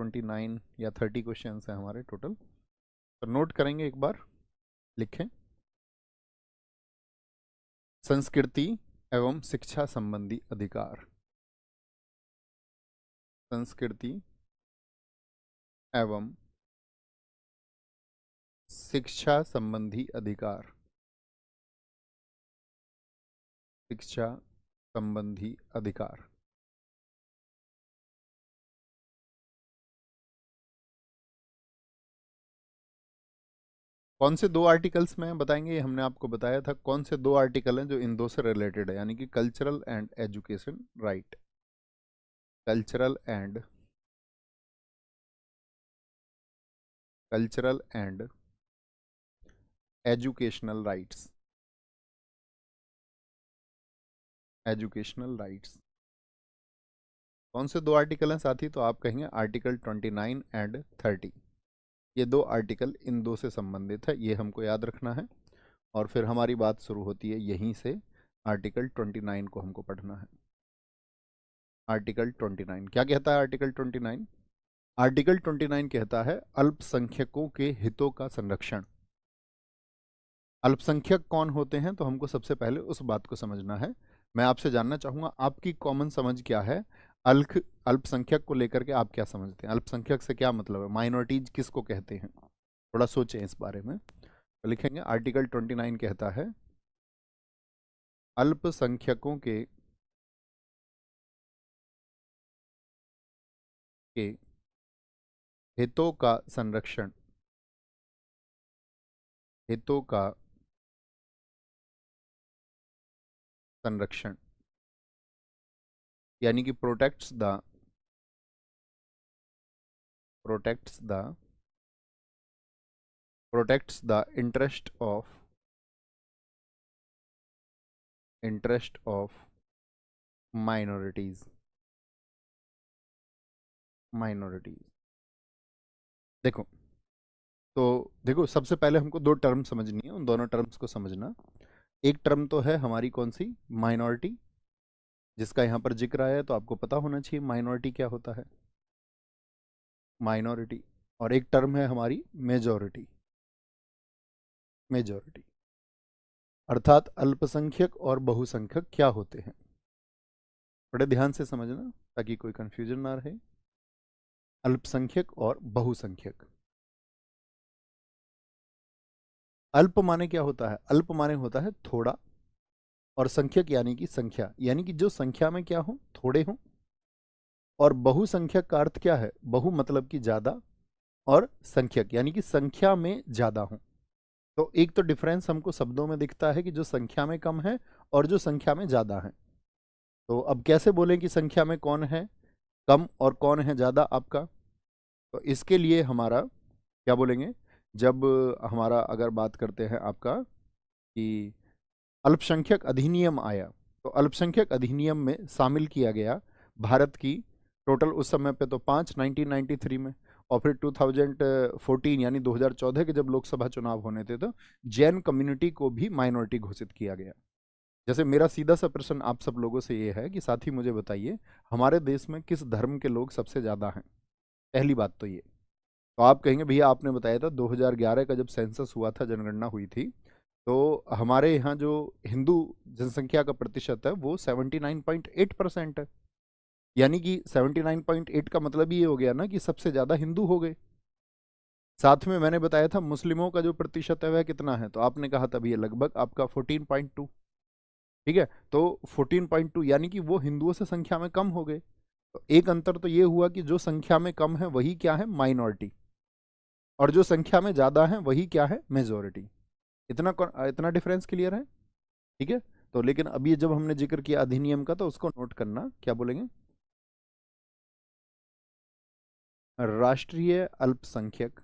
29 या 30 क्वेश्चन हैं हमारे टोटल, तो नोट करेंगे एक बार, लिखें। संस्कृति एवं शिक्षा संबंधी अधिकार। संस्कृति एवं शिक्षा संबंधी अधिकार। शिक्षा संबंधी अधिकार। कौन से दो आर्टिकल्स में बताएंगे, ये हमने आपको बताया था। कौन से दो आर्टिकल हैं जो इन दो से रिलेटेड है, यानी कि cultural and education right. Cultural and educational rights. Educational rights कौन से दो आर्टिकल हैं साथी? तो आप कहेंगे आर्टिकल 29 एंड 30। ये दो आर्टिकल इन दो से संबंधित है, ये हमको याद रखना है। और फिर हमारी बात शुरू होती है यहीं से। आर्टिकल 29 को हमको पढ़ना है। आर्टिकल 29 क्या कहता है? आर्टिकल 29, आर्टिकल 29 कहता है अल्पसंख्यकों के हितों का संरक्षण। अल्पसंख्यक कौन होते हैं? तो हमको सबसे पहले उस बात को समझना है। मैं आपसे जानना चाहूंगा आपकी कॉमन समझ क्या है? अल्पसंख्यक को लेकर के आप क्या समझते हैं? अल्पसंख्यक से क्या मतलब है? माइनॉरिटीज किसको कहते हैं? थोड़ा सोचें इस बारे में। तो लिखेंगे आर्टिकल 29 कहता है अल्पसंख्यकों के हितों का संरक्षण। हितों का संरक्षण यानी कि protects the interest of minorities. देखो, तो देखो, सबसे पहले हमको दो टर्म समझनी है, उन दोनों टर्म्स को समझना। एक टर्म तो है हमारी कौन सी? माइनॉरिटी, जिसका यहाँ पर जिक्र आया है, तो आपको पता होना चाहिए माइनॉरिटी क्या होता है। माइनॉरिटी। और एक टर्म है हमारी मेजॉरिटी। अर्थात अल्पसंख्यक और बहुसंख्यक क्या होते हैं। बड़े ध्यान से समझना ताकि कोई कंफ्यूजन ना रहे। अल्पसंख्यक और बहुसंख्यक। अल्प माने क्या होता है? अल्प माने होता है थोड़ा, और संख्यक यानी कि संख्या, यानी कि जो संख्या में क्या हो? थोड़े हो। और बहुसंख्यक का अर्थ क्या है? बहु मतलब कि ज्यादा, और संख्यक यानी कि संख्या में ज्यादा हो। तो एक तो डिफरेंस हमको शब्दों में दिखता है कि जो संख्या में कम है और जो संख्या में ज्यादा है। तो अब कैसे बोलें कि संख्या में कौन है कम और कौन है ज्यादा आपका? तो इसके लिए हमारा क्या बोलेंगे? जब हमारा अगर बात करते हैं आपका कि अल्पसंख्यक अधिनियम आया, तो अल्पसंख्यक अधिनियम में शामिल किया गया भारत की टोटल उस समय पे तो 1993 में, और फिर 2014 यानी 2014 के जब लोकसभा चुनाव होने थे, तो जैन कम्युनिटी को भी माइनॉरिटी घोषित किया गया। जैसे मेरा सीधा सा प्रश्न आप सब लोगों से ये है कि साथी मुझे बताइए, हमारे देश में किस धर्म के लोग सबसे ज़्यादा हैं? पहली बात तो ये। तो आप कहेंगे भैया आपने बताया था 2011 का जब सेंसस हुआ था, जनगणना हुई थी, तो हमारे यहाँ जो हिंदू जनसंख्या का प्रतिशत है वो 79.8% है। यानी कि 79.8 का मतलब ये हो गया ना कि सबसे ज्यादा हिंदू हो गए। साथ में मैंने बताया था मुस्लिमों का जो प्रतिशत है वह कितना है, तो आपने कहा था भैया लगभग आपका 14.2। ठीक है, तो 14.2 यानी कि वो हिंदुओं से संख्या में कम हो गए। तो एक अंतर तो ये हुआ कि जो संख्या में कम है वही क्या है? माइनॉरिटी। और जो संख्या में ज्यादा है वही क्या है? मेजोरिटी। इतना डिफरेंस क्लियर है? ठीक है। तो लेकिन अभी जब हमने जिक्र किया अधिनियम का, तो उसको नोट करना, क्या बोलेंगे? राष्ट्रीय अल्पसंख्यक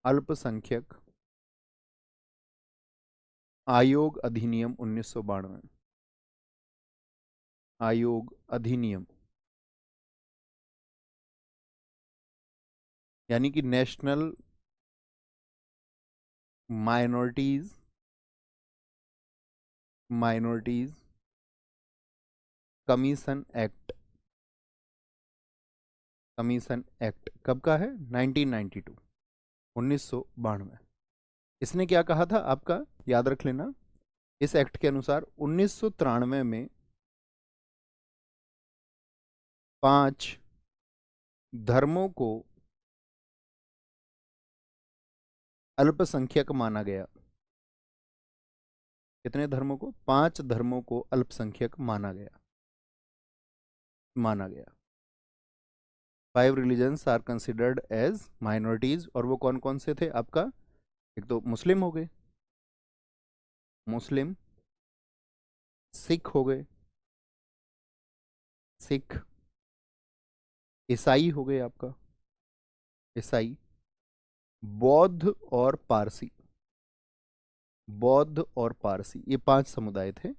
अल्पसंख्यक आयोग अधिनियम 1992। आयोग अधिनियम यानी कि national minorities commission act commission act कब का है? 1992, 1992। इसने क्या कहा था आपका, याद रख लेना। इस एक्ट के अनुसार 1993 में 5 धर्मों को अल्पसंख्यक माना गया। कितने धर्मों को? 5 धर्मों को अल्पसंख्यक माना गया। 5 religions are considered as minorities. और वो कौन कौन से थे आपका? एक तो मुस्लिम हो गए, मुस्लिम, सिख हो गए, सिख, ईसाई हो गए आपका, ईसाई, बौद्ध और पारसी, बौद्ध और पारसी, ये 5 समुदाय थे।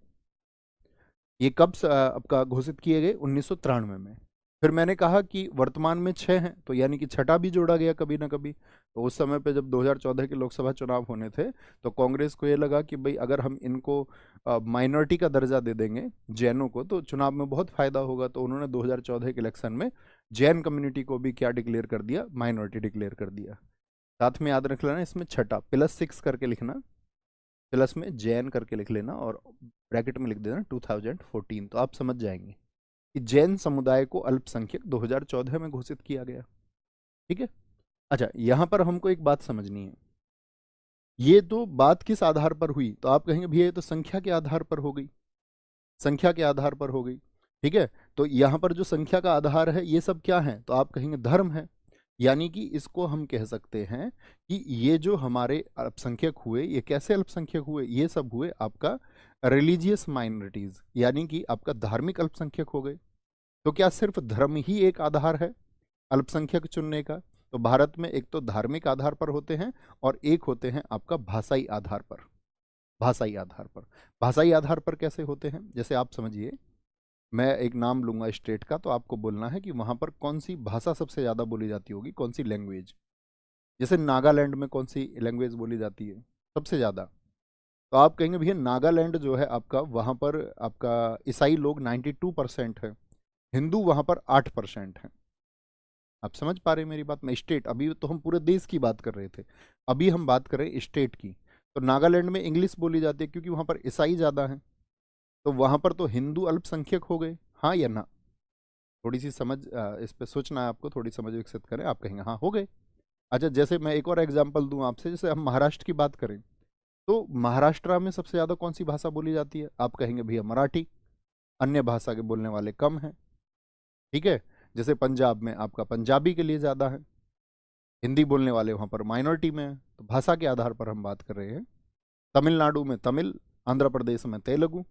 ये कब आपका घोषित किए गए? 1993 में। फिर मैंने कहा कि वर्तमान में 6 हैं, तो यानी कि छठा भी जोड़ा गया कभी ना कभी। तो उस समय पे जब 2014 के लोकसभा चुनाव होने थे, तो कांग्रेस को ये लगा कि भाई अगर हम इनको माइनॉरिटी का दर्जा दे देंगे जैनों को, तो चुनाव में बहुत फायदा होगा। तो उन्होंने 2014 के इलेक्शन में जैन कम्युनिटी को भी क्या डिक्लेयर कर दिया? माइनॉरिटी डिक्लेयर कर दिया। साथ में याद रख लेना, इसमें छठा +6 करके लिखना, प्लस में जैन करके लिख लेना और ब्रैकेट में लिख देना 2014, तो आप समझ जाएंगे कि जैन समुदाय को अल्पसंख्यक 2014 में घोषित किया गया। ठीक है। अच्छा, यहां पर हमको एक बात समझनी है, ये तो बात किस आधार पर हुई? तो आप कहेंगे भैया ये तो संख्या के आधार पर हो गई, संख्या के आधार पर हो गई। ठीक है, तो यहां पर जो संख्या का आधार है ये सब क्या है? तो आप कहेंगे धर्म है। यानी कि इसको हम कह सकते हैं कि ये जो हमारे अल्पसंख्यक हुए, ये कैसे अल्पसंख्यक हुए? ये सब हुए आपका रिलीजियस माइनॉरिटीज, यानी कि आपका धार्मिक अल्पसंख्यक हो गए। तो क्या सिर्फ धर्म ही एक आधार है अल्पसंख्यक चुनने का? तो भारत में एक तो धार्मिक आधार पर होते हैं और एक होते हैं आपका भाषाई आधार पर। भाषाई आधार पर, भाषाई आधार पर कैसे होते हैं? जैसे आप समझिए, मैं एक नाम लूंगा स्टेट का, तो आपको बोलना है कि वहां पर कौन सी भाषा सबसे ज्यादा बोली जाती होगी, कौन सी लैंग्वेज। जैसे नागालैंड में कौन सी लैंग्वेज बोली जाती है सबसे ज्यादा? तो आप कहेंगे भैया नागालैंड जो है आपका, वहां पर आपका ईसाई लोग 92% है, हिंदू वहां पर 8% है। आप समझ पा रहे हैं मेरी बात में? स्टेट, अभी तो हम पूरे देश की बात कर रहे थे, अभी हम बात कर रहे हैं स्टेट की। तो नागालैंड में इंग्लिश बोली जाती है क्योंकि वहां पर ईसाई ज्यादा है, तो वहां पर तो हिंदू अल्पसंख्यक हो गए, हाँ या ना? थोड़ी सी समझ इस पे सोचना है आपको, थोड़ी समझ विकसित करें। आप कहेंगे हाँ हो गए। अच्छा, जैसे मैं एक और एग्जांपल दूं आपसे, जैसे हम महाराष्ट्र की बात करें, तो महाराष्ट्र में सबसे ज़्यादा कौन सी भाषा बोली जाती है? आप कहेंगे भैया मराठी, अन्य भाषा के बोलने वाले कम हैं। ठीक है, जैसे पंजाब में आपका पंजाबी के लिए ज़्यादा है, हिंदी बोलने वाले वहाँ पर माइनॉरिटी में है। तो भाषा के आधार पर हम बात कर रहे हैं। तमिलनाडु में तमिल, आंध्र प्रदेश में तेलुगु,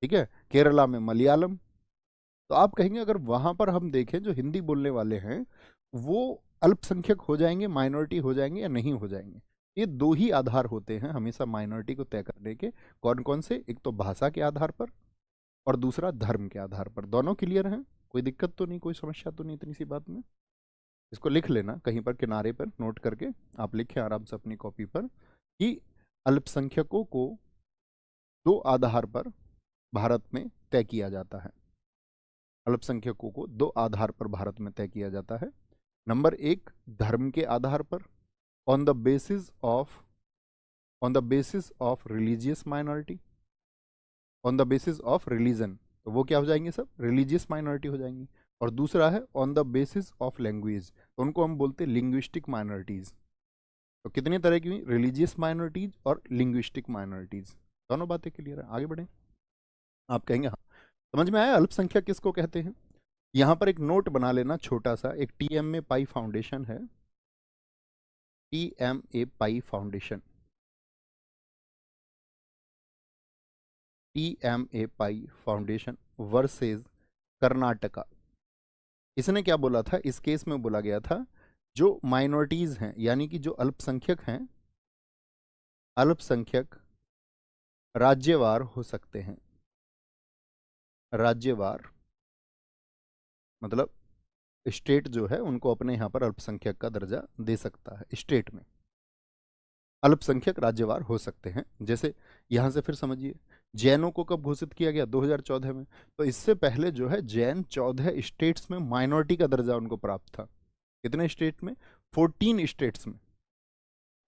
ठीक है, केरला में मलयालम। तो आप कहेंगे अगर वहाँ पर हम देखें जो हिंदी बोलने वाले हैं वो अल्पसंख्यक हो जाएंगे, माइनॉरिटी हो जाएंगे या नहीं हो जाएंगे? ये दो ही आधार होते हैं हमेशा माइनॉरिटी को तय करने के। कौन कौन से? एक तो भाषा के आधार पर और दूसरा धर्म के आधार पर। दोनों क्लियर हैं? कोई दिक्कत तो नहीं, कोई समस्या तो नहीं इतनी सी बात में? इसको लिख लेना कहीं पर किनारे पर नोट करके, आप लिखें आराम से अपनी कॉपी पर कि अल्पसंख्यकों को 2 आधार पर भारत में तय किया जाता है। अल्पसंख्यकों को 2 आधार पर भारत में तय किया जाता है। नंबर 1 धर्म के आधार पर, on the basis of religious minority, on the basis of religion, तो वो क्या हो जाएंगे सब? रिलीजियस माइनॉरिटी हो जाएंगी। और दूसरा है on the basis of language, तो उनको हम बोलते हैं लिंग्विस्टिक माइनॉरिटीज। तो कितनी तरह की हुई? रिलीजियस माइनॉरिटीज और लिंग्विस्टिक माइनॉरिटीज। दोनों बातें क्लियर है? आगे बढ़ें। आप कहेंगे हाँ समझ में आया अल्पसंख्यक किसको कहते हैं। यहां पर एक नोट बना लेना छोटा सा, एक TMA पाई फाउंडेशन है, TMA पाई फाउंडेशन, TMA पाई फाउंडेशन वर्सेस कर्नाटका। इसने क्या बोला था? इस केस में बोला गया था जो माइनॉरिटीज हैं, यानी कि जो अल्पसंख्यक हैं, अल्पसंख्यक राज्यवार हो सकते हैं। राज्यवार मतलब स्टेट जो है उनको अपने यहाँ पर अल्पसंख्यक का दर्जा दे सकता है, स्टेट में अल्पसंख्यक राज्यवार हो सकते हैं। जैसे यहाँ से फिर समझिए जैनों को कब घोषित किया गया? 2014 में। तो इससे पहले जो है जैन 14 स्टेट्स में माइनॉरिटी का दर्जा उनको प्राप्त था। कितने स्टेट में? 14 स्टेट्स में।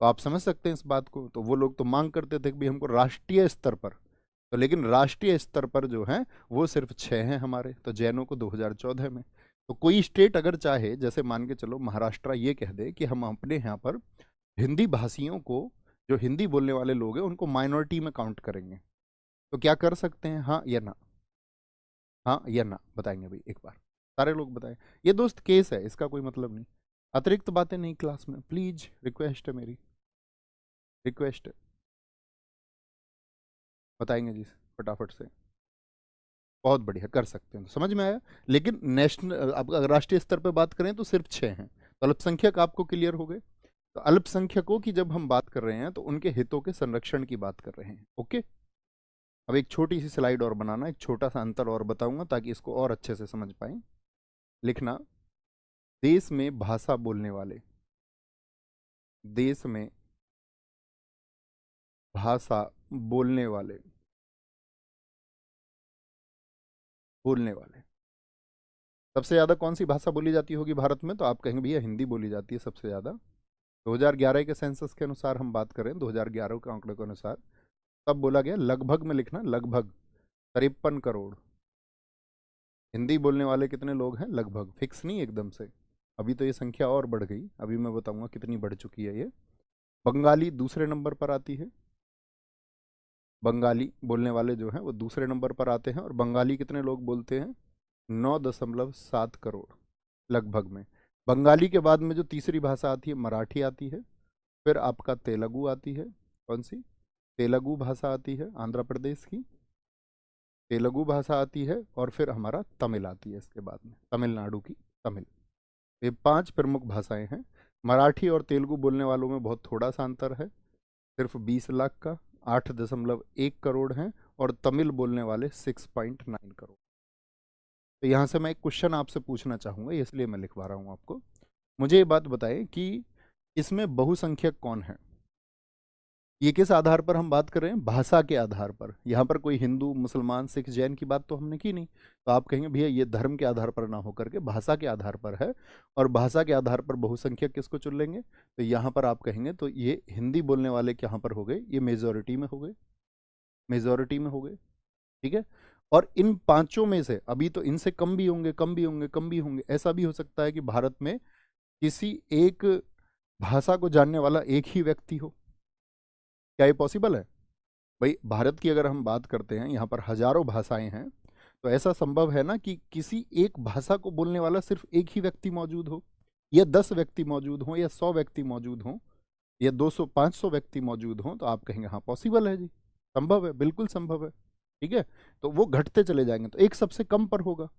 तो आप समझ सकते हैं इस बात को। तो वो लोग तो मांग करते थे कि भाई हमको राष्ट्रीय स्तर पर, तो लेकिन राष्ट्रीय स्तर पर जो है वो सिर्फ 6 हैं हमारे, तो जैनों को 2014 में। तो कोई स्टेट अगर चाहे, जैसे मान के चलो महाराष्ट्र ये कह दे कि हम अपने यहाँ पर हिंदी भाषियों को, जो हिंदी बोलने वाले लोग हैं उनको माइनॉरिटी में काउंट करेंगे, तो क्या कर सकते हैं? हाँ या ना? हाँ या ना बताएंगे भाई एक बार, सारे लोग बताएं। ये दोस्त केस है, इसका कोई मतलब नहीं। अतिरिक्त बातें नहीं क्लास में प्लीज, रिक्वेस्ट है मेरी, रिक्वेस्ट है। बताएंगे जी फटाफट से। बहुत बढ़िया, कर सकते हैं, तो समझ में आया। लेकिन नेशनल, अब अगर राष्ट्रीय स्तर पे बात करें तो सिर्फ 6 हैं। तो अल्पसंख्यक आपको क्लियर हो गए। तो अल्पसंख्यकों की जब हम बात कर रहे हैं तो उनके हितों के संरक्षण की बात कर रहे हैं। ओके। अब एक छोटी सी स्लाइड और बनाना, एक छोटा सा अंतर और बताऊंगा ताकि इसको और अच्छे से समझ पाए। लिखना, देश में भाषा बोलने वाले, देश में भाषा बोलने वाले, बोलने वाले सबसे ज्यादा कौन सी भाषा बोली जाती होगी भारत में? तो आप कहेंगे भैया हिंदी बोली जाती है सबसे ज्यादा। 2011 के सेंसस के अनुसार हम बात करें, 2011 के आंकड़े के अनुसार तब बोला गया, लगभग में लिखना, लगभग 53 करोड़। हिंदी बोलने वाले कितने लोग हैं? लगभग, फिक्स नहीं एकदम से। अभी तो ये संख्या और बढ़ गई, अभी मैं बताऊंगा कितनी बढ़ चुकी है ये। बंगाली दूसरे नंबर पर आती है, बंगाली बोलने वाले जो हैं वो दूसरे नंबर पर आते हैं। और बंगाली कितने लोग बोलते हैं? 9.7 करोड़ लगभग में। बंगाली के बाद में जो तीसरी भाषा आती है मराठी आती है, फिर आपका तेलुगु आती है। कौन सी? तेलुगु भाषा आती है आंध्र प्रदेश की, तेलुगु भाषा आती है, और फिर हमारा तमिल आती है इसके बाद में, तमिलनाडु की तमिल। ये 5 प्रमुख भाषाएं हैं। मराठी और तेलुगु बोलने वालों में बहुत थोड़ा सा अंतर है, सिर्फ 20 लाख का, 8.1 करोड़ हैं। और तमिल बोलने वाले 6.9 करोड़। तो यहाँ से मैं एक क्वेश्चन आपसे पूछना चाहूँगा, इसलिए मैं लिखवा रहा हूँ आपको। मुझे ये बात बताएं कि इसमें बहुसंख्यक कौन है? ये किस आधार पर हम बात कर रहे हैं? भाषा के आधार पर। यहाँ पर कोई हिंदू, मुसलमान, सिख, जैन की बात तो हमने की नहीं। तो आप कहेंगे भैया ये धर्म के आधार पर ना होकर के भाषा के आधार पर है, और भाषा के आधार पर बहुसंख्यक किसको चुन लेंगे? तो यहाँ पर आप कहेंगे तो ये हिंदी बोलने वाले यहाँ पर हो गए, ये मेजोरिटी में हो गए, मेजोरिटी में हो गए। ठीक है। और इन पांचों में से अभी तो इनसे कम भी होंगे, कम भी होंगे, कम भी होंगे। ऐसा भी हो सकता है कि भारत में किसी एक भाषा को जानने वाला एक ही व्यक्ति हो। क्या ये पॉसिबल है? भाई भारत की अगर हम बात करते हैं, यहाँ पर हजारों भाषाएं हैं, तो ऐसा संभव है ना कि किसी एक भाषा को बोलने वाला सिर्फ एक ही व्यक्ति मौजूद हो, या 10 व्यक्ति मौजूद हो, या 100 व्यक्ति मौजूद हो, या 200 500 व्यक्ति मौजूद हो? तो आप कहेंगे हाँ पॉसिबल है जी, संभव है, बिल्कुल संभव है। ठीक है। तो वो घटते चले जाएंगे, तो एक सबसे कम पर होगा।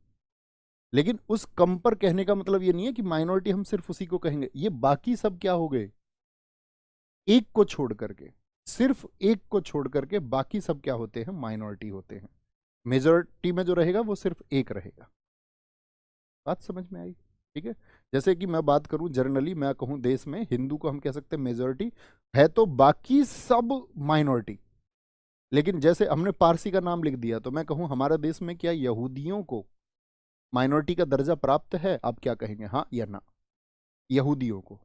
लेकिन उस कम पर कहने का मतलब ये नहीं है कि माइनॉरिटी हम सिर्फ उसी को कहेंगे। ये बाकी सब क्या हो गए? एक को छोड़ करके, सिर्फ एक को छोड़ करके बाकी सब क्या होते हैं? माइनॉरिटी होते हैं। मेजॉरिटी में जो रहेगा वो सिर्फ एक रहेगा। बात समझ में आई? ठीक है। जैसे कि मैं बात करूं जनरली, मैं कहूं देश में हिंदू को हम कह सकते हैं मेजॉरिटी है, तो बाकी सब माइनॉरिटी। लेकिन जैसे हमने पारसी का नाम लिख दिया, तो मैं कहूं हमारे देश में क्या यहूदियों को माइनॉरिटी का दर्जा प्राप्त है? आप क्या कहेंगे, हाँ या ना? यहूदियों को।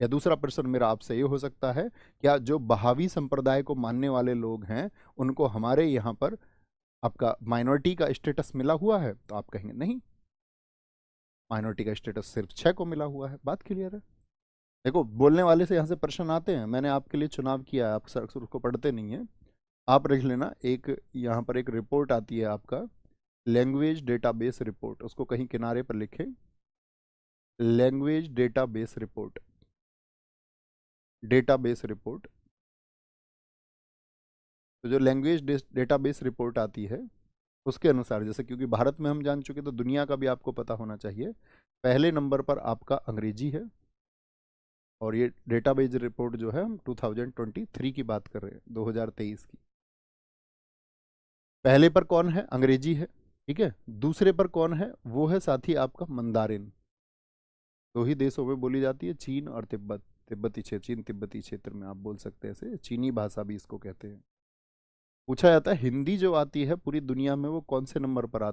या दूसरा प्रश्न मेरा आपसे ये हो सकता है, क्या जो बहावी संप्रदाय को मानने वाले लोग हैं उनको हमारे यहाँ पर आपका माइनॉरिटी का स्टेटस मिला हुआ है? तो आप कहेंगे नहीं, माइनॉरिटी का स्टेटस सिर्फ 6 को मिला हुआ है। बात क्लियर है? देखो बोलने वाले से यहाँ से प्रश्न आते हैं, मैंने आपके लिए चुनाव किया है, आप सर उसको पढ़ते नहीं है। आप लिख लेना, एक यहाँ पर एक रिपोर्ट आती है आपका, लैंग्वेज डेटाबेस रिपोर्ट, उसको कहीं किनारे पर लिखें, language database report, database report. तो जो लैंग्वेज डेटाबेस रिपोर्ट आती है उसके अनुसार, जैसे क्योंकि भारत में हम जान चुके, तो दुनिया का भी आपको पता होना चाहिए, पहले नंबर पर आपका अंग्रेजी है। और ये डेटाबेस रिपोर्ट जो है हम 2023 की बात कर रहे हैं, 2023 की। पहले पर कौन है? अंग्रेजी है। ठीक है। दूसरे पर कौन है? वो है साथी आपका मंदारिन। दो ही देशों में बोली जाती है, चीन और तिब्बत, तिब्बती क्षेत्र, चीन तिब्बती क्षेत्र में आप बोल सकते हैं, ऐसे चीनी भाषा भी इसको कहते हैं। पूछा जाता है हिंदी जो आती है पूरी दुनिया में वो कौन से नंबर पर आती